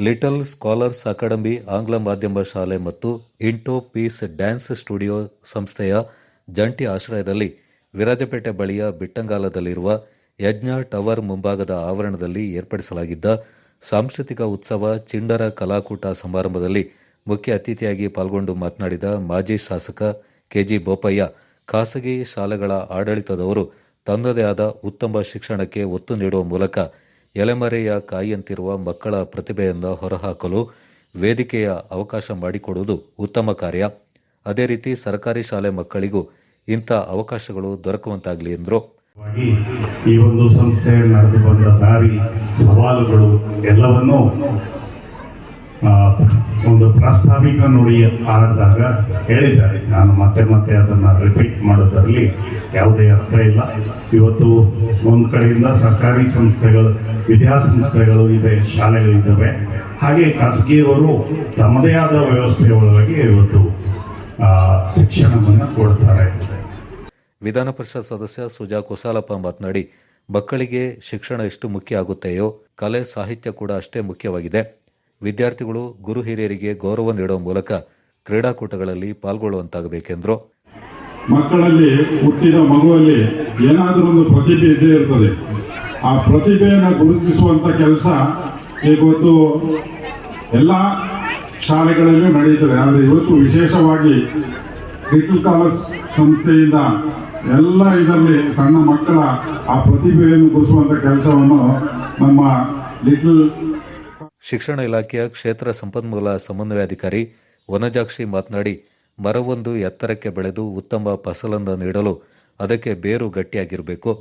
Little scholars academy ಆಂಗ್ಲ ಮಾಧ್ಯಮ ಶಾಲೆ ಮತ್ತು ಇಂಟೋ ಪೀಸ್ ಡ್ಯಾನ್ಸ್ ಸ್ಟುಡಿಯೋ ಸಂಸ್ಥೆಯ ಜಂಟಿ ಆಶ್ರಯದಲ್ಲಿ ವಿರಾಜಪೇಟೆ ಬಳಿಯ ಬಿಟ್ಟಂಗಾಲದಲ್ಲಿರುವ ಯಜ್ಞ ಟವರ್ ಮುಂಭಾಗದ ಆವರಣದಲ್ಲಿ ಏರ್ಪಡಿಸಲಾಗಿದ್ದ ಸಾಂಸ್ಕೃತಿಕ ಉತ್ಸವ ಚಿಂಡರ ಕಲಾಕೂಟ ಸಮಾರಂಭದಲ್ಲಿ ಮುಖ್ಯ ಅತಿಥಿಯಾಗಿ ಪಾಲ್ಗೊಂಡು ಮಾತನಾಡಿದ ಮಾಜಿ ಶಾಸಕ ಕೆಜಿ ಬೋಪಯ್ಯ, ಖಾಸಗಿ ಶಾಲೆಗಳ ಆಡಳಿತದವರು ತನ್ನದೇ ಆದ ಉತ್ತಮ ಶಿಕ್ಷಣಕ್ಕೆ ಒತ್ತು ನೀಡುವ ಮೂಲಕ ಎಲೆಮರೆಯ ಕಾಯಿಯಂತಿರುವ ಮಕ್ಕಳ ಪ್ರತಿಭೆಯನ್ನು ಹೊರಹಾಕಲು ವೇದಿಕೆಯ ಅವಕಾಶ ಮಾಡಿಕೊಡುವುದು ಉತ್ತಮ ಕಾರ್ಯ. ಅದೇ ರೀತಿ ಸರ್ಕಾರಿ ಶಾಲೆ ಮಕ್ಕಳಿಗೂ ಇಂಥ ಅವಕಾಶಗಳು ದೊರಕುವಂತಾಗಲಿ ಎಂದರು. ಈ ಒಂದು ಸಂಸ್ಥೆ ನಡೆದು ಬಂದ ದಾರಿ, ಸವಾಲುಗಳು ಎಲ್ಲವನ್ನೂ ಒಂದು ಪ್ರಾಸ್ತಾವಿಕ ನುಡಿ ಆಡಿದಾಗ ಹೇಳಿದ್ದಾರೆ. ನಾನು ಮತ್ತೆ ಮತ್ತೆ ಅದನ್ನು ರಿಪೀಟ್ ಮಾಡೋದರಲ್ಲಿ ಯಾವುದೇ ಅರ್ಥ ಇಲ್ಲ. ಇವತ್ತು ಒಂದು ಕಡೆಯಿಂದ ಸರ್ಕಾರಿ ಸಂಸ್ಥೆಗಳು, ವಿದ್ಯಾಸಂಸ್ಥೆಗಳು ಇದೆ, ಶಾಲೆಗಳಿದ್ದಾವೆ. ಹಾಗೆ ಖಾಸಗಿಯವರು ತಮ್ಮದೇ ಆದ ವ್ಯವಸ್ಥೆಯೊಳಗೆ ಇವತ್ತು ಶಿಕ್ಷಣವನ್ನು ಕೊಡ್ತಾರೆ. ವಿಧಾನ ಪರಿಷತ್ ಸದಸ್ಯ ಸುಜಾ ಕುಸಾಲಪ್ಪ ಮಾತನಾಡಿ, ಮಕ್ಕಳಿಗೆ ಶಿಕ್ಷಣ ಎಷ್ಟು ಮುಖ್ಯ ಆಗುತ್ತೆಯೋ ಕಲೆ ಸಾಹಿತ್ಯ ಕೂಡ ಅಷ್ಟೇ ಮುಖ್ಯವಾಗಿದೆ. ವಿದ್ಯಾರ್ಥಿಗಳು ಗುರು ಹಿರಿಯರಿಗೆ ಗೌರವ ನೀಡುವ ಮೂಲಕ ಕ್ರೀಡಾಕೂಟಗಳಲ್ಲಿ ಪಾಲ್ಗೊಳ್ಳುವಂತಾಗಬೇಕೆಂದರು. ಮಕ್ಕಳಲ್ಲಿ ಹುಟ್ಟಿದ ಮಗುವಲ್ಲಿ ಏನಾದರೂ ಒಂದು ಪ್ರತಿಭೆ ಇದ್ದೇ ಇರ್ತದೆ. ಆ ಪ್ರತಿಭೆಯನ್ನು ಗುರುತಿಸುವಂಥ ಕೆಲಸ ಇವತ್ತು ಎಲ್ಲ ಶಾಲೆಗಳಲ್ಲೂ ನಡೆಯುತ್ತದೆ. ಆದರೆ ಇವತ್ತು ವಿಶೇಷವಾಗಿ ಲಿಟಲ್ ಕಾಲರ್ಸ್ ಸಂಸ್ಥೆಯಿಂದ ಎಲ್ಲ ಇದರಲ್ಲಿ ಸಣ್ಣ ಮಕ್ಕಳ ಆ ಪ್ರತಿಭೆಯನ್ನು ಗುರುತಿಸುವಂಥ ಕೆಲಸವನ್ನು ನಮ್ಮ ಲಿಟಲ್ ಶಿಕ್ಷಣ ಇಲಾಖೆಯ ಕ್ಷೇತ್ರ ಸಂಪನ್ಮೂಲ ಸಮನ್ವಯಾಧಿಕಾರಿ ವನಜಾಕ್ಷಿ ಮಾತನಾಡಿ, ಮರವೊಂದು ಎತ್ತರಕ್ಕೆ ಬೆಳೆದು ಉತ್ತಮ ಫಸಲನ್ನು ನೀಡಲು ಅದಕ್ಕೆ ಬೇರು ಗಟ್ಟಿಯಾಗಿರಬೇಕು.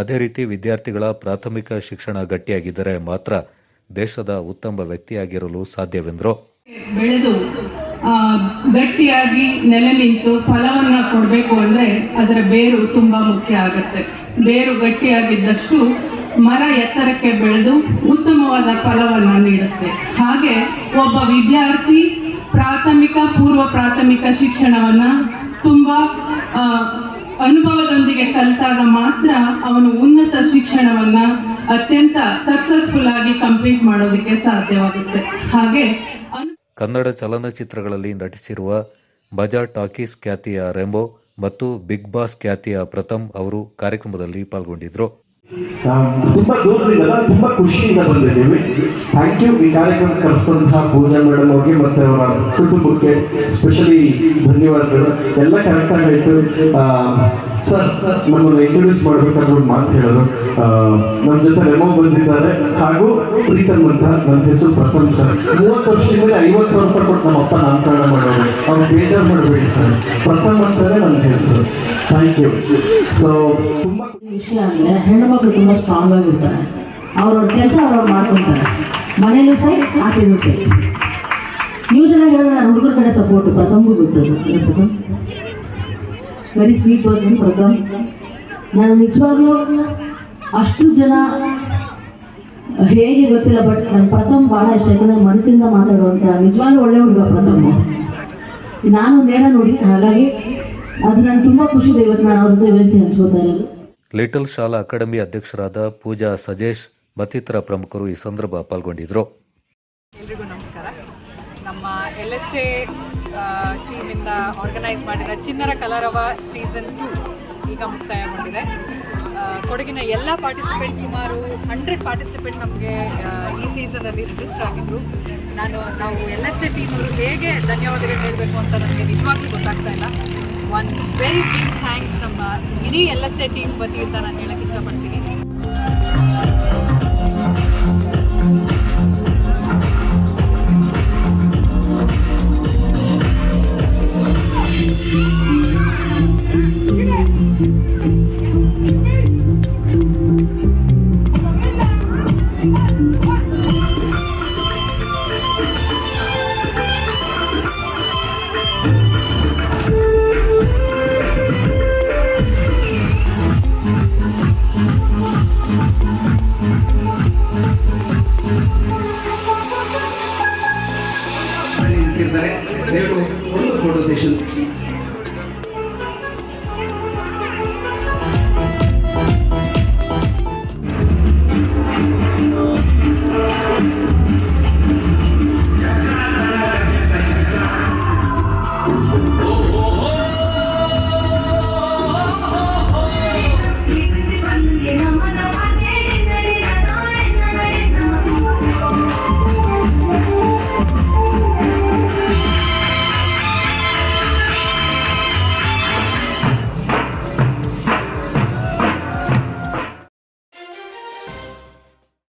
ಅದೇ ರೀತಿ ವಿದ್ಯಾರ್ಥಿಗಳ ಪ್ರಾಥಮಿಕ ಶಿಕ್ಷಣ ಗಟ್ಟಿಯಾಗಿದ್ದರೆ ಮಾತ್ರ ದೇಶದ ಉತ್ತಮ ವ್ಯಕ್ತಿಯಾಗಿರಲು ಸಾಧ್ಯವೆಂದರು. ಬೆಳೆದು ಗಟ್ಟಿಯಾಗಿ ನೆಲೆ ನಿಂತು ಫಲವನ್ನ ಕೊಡಬೇಕು ಅಂದ್ರೆ ಅದರ ಬೇರು ತುಂಬಾ ಮುಖ್ಯ ಆಗುತ್ತೆ. ಬೇರು ಗಟ್ಟಿಯಾಗಿದ್ದಷ್ಟು ಮರ ಎತ್ತರಕ್ಕೆ ಬೆಳೆದು ಉತ್ತಮವಾದ ಫಲವನ್ನು ನೀಡುತ್ತೆ. ಹಾಗೆ ಒಬ್ಬ ವಿದ್ಯಾರ್ಥಿ ಪ್ರಾಥಮಿಕ, ಪೂರ್ವ ಪ್ರಾಥಮಿಕ ಶಿಕ್ಷಣವನ್ನ ತುಂಬಾ ಅನುಭವದೊಂದಿಗೆ ಕಲಿತಾಗ ಮಾತ್ರ ಅವನು ಉನ್ನತ ಶಿಕ್ಷಣವನ್ನ ಅತ್ಯಂತ ಸಕ್ಸಸ್ಫುಲ್ ಆಗಿ ಕಂಪ್ಲೀಟ್ ಮಾಡೋದಕ್ಕೆ ಸಾಧ್ಯವಾಗುತ್ತೆ. ಹಾಗೆ ಕನ್ನಡ ಚಲನಚಿತ್ರಗಳಲ್ಲಿ ನಟಿಸಿರುವ ಮಜಾ ಟಾಕೀಸ್ ಖ್ಯಾತಿಯ ರೆಂಬೋ ಮತ್ತು ಬಿಗ್ ಬಾಸ್ ಖ್ಯಾತಿಯ ಪ್ರಥಮ್ ಅವರು ಕಾರ್ಯಕ್ರಮದಲ್ಲಿ ಪಾಲ್ಗೊಂಡಿದ್ದರು. ತುಂಬಾ ದೂರದಿಂದ ತುಂಬಾ ಖುಷಿಯಿಂದ ಬಂದಿದ್ದೀವಿ. Thank you. ಈ ಕಾರ್ಯಕ್ರಮ ಕರೆಸಿದಂತಹ ಪೂಜಾ ಮೇಡಮ್ ಅವ್ರಿಗೆ ಮತ್ತೆ ಅವರ ಕುಟುಂಬಕ್ಕೆ ಸ್ಪೆಷಲಿ ಧನ್ಯವಾದಗಳು. ಎಲ್ಲ ಕರೆಕ್ಟಾಗಿ ಆಯಿತು. ಸರ್ ನಮ್ಮನ್ನು ಇಂಟ್ರೊಡ್ಯೂಸ್ ಮಾಡಬೇಕಾದ್ರೆ ಒಂದು ಮಾತು ಹೇಳಿದ್ರು. ನಮ್ಮ ಜೊತೆ ರೆಮೋ ಬಂದಿದ್ದಾರೆ, ಹಾಗೂ ಪ್ರೀತಮ್ ಅಂತ. ನನ್ನ ಹೆಸರು ಪ್ರಥಮ್ ಸರ್. 30 ವರ್ಷದಿಂದ 50,000 ರೂಪಾಯಿ ಕೊಟ್ಟು ನಮ್ಮ ಅಪ್ಪ ನಾಮಕರಣ ಮಾಡೋರು. ಅವ್ರು ಬೇಜಾರು ಮಾಡಬೇಡಿ ಸರ್, ಪ್ರಥಮ್ ಅಂತಾನೆ ನನ್ನ ಹೆಸರು. Thank you. ಸೊ ತುಂಬ ವಿಷಯ ಅಂದರೆ ಹೆಣ್ಣು ಮಕ್ಕಳು ತುಂಬ ಸ್ಟ್ರಾಂಗ್ ಆಗಿರ್ತಾರೆ. ಅವ್ರವ್ರ ಕೆಲಸ ಅವ್ರವ್ರು ಮಾಡ್ಕೊತಾರೆ, ಮನೇಲೂ ಸೈ ಆಚೆನೂ ಸೈ. ಯೂಶಲಾಗಿ ಹೇಳಿದ್ರೆ ನಾನು ಹುಡುಗರ ಕಡೆ ಸಪೋರ್ಟು. ಪ್ರಥಮ್ಗೂ ಗೊತ್ತದು. ಪ್ರಥಮ್ ವೆರಿ ಸ್ವೀಟ್ ಪರ್ಸನ್ ಪ್ರಥಮ್. ನಾನು ನಿಜವಾಗ್ಲೂ ಅಷ್ಟು ಜನ ಹೇಗೆ ಗೊತ್ತಿಲ್ಲ, ಬಟ್ ನನ್ನ ಪ್ರಥಮ್ ಭಾಳ ಇಷ್ಟ. ಯಾಕಂದರೆ ಮನಸ್ಸಿಂದ ಮಾತಾಡುವಂಥ ನಿಜವಾಗ್ಲೂ ಒಳ್ಳೆ ಹುಡುಗ ಪ್ರಥಮ್. ನಾನು ನೇರ ನೋಡಿ, ಹಾಗಾಗಿ ಅದು ನನಗೆ ತುಂಬ ಖುಷಿ ಇದೆ. ಇವತ್ತು ನಾನು ಅವ್ರ ಜೊತೆ ವೇದಿಕೆ ಹಂಚ್ಕೋತಾ ಇರೋದು. ಲಿಟಲ್ ಶಾಲಾ ಅಕಾಡೆಮಿ ಅಧ್ಯಕ್ಷರಾದ ಪೂಜಾ ಸಜೇಶ್ ಮತ್ತಿತರ ಪ್ರಮುಖರು ಈ ಸಂದರ್ಭ ಪಾಲ್ಗೊಂಡಿದ್ದರು. ಎಲ್ರಿಗೂ ನಮಸ್ಕಾರ. ನಮ್ಮ LSA ಟೀಮಿಂದ ಆರ್ಗನೈಸ್ ಮಾಡಿರೋ ಚಿನ್ನರ ಕಲರವ ಸೀಸನ್ 2 ಈಗ ಮುಕ್ತಾಯಗೊಂಡಿದೆ. ಕೊಡಗಿನ ಎಲ್ಲ ಪಾರ್ಟಿಸಿಪೆಂಟ್, ಸುಮಾರು 100 ಪಾರ್ಟಿಸಿಪೆಂಟ್ ನಮಗೆ ಈ ಸೀಸನಲ್ಲಿ ರಿಜಿಸ್ಟರ್ ಆಗಿದ್ದರು. ನಾವು LSA ಟೀಮವರು ಹೇಗೆ ಧನ್ಯವಾದಗಳು ಹೇಳಬೇಕು ಅಂತ ನನಗೆ ನಿಜವಾಗ್ಲೂ ಗೊತ್ತಾಗ್ತಾ ಇಲ್ಲ. ಒನ್ ವೆರಿ ಬಿಗ್ ಥ್ಯಾಂಕ್ಸ್ ನಮ್ಮ ಇಡೀ LSA ಟೀಮ್ ವತಿಯಿಂದ ನಾನು ಹೇಳಕ್ಕೆ ಇಷ್ಟಪಡ್ತೀನಿ. ದಯವಿಟ್ಟು ಒಂದು ಫೋಟೋ ಸೆಷನ್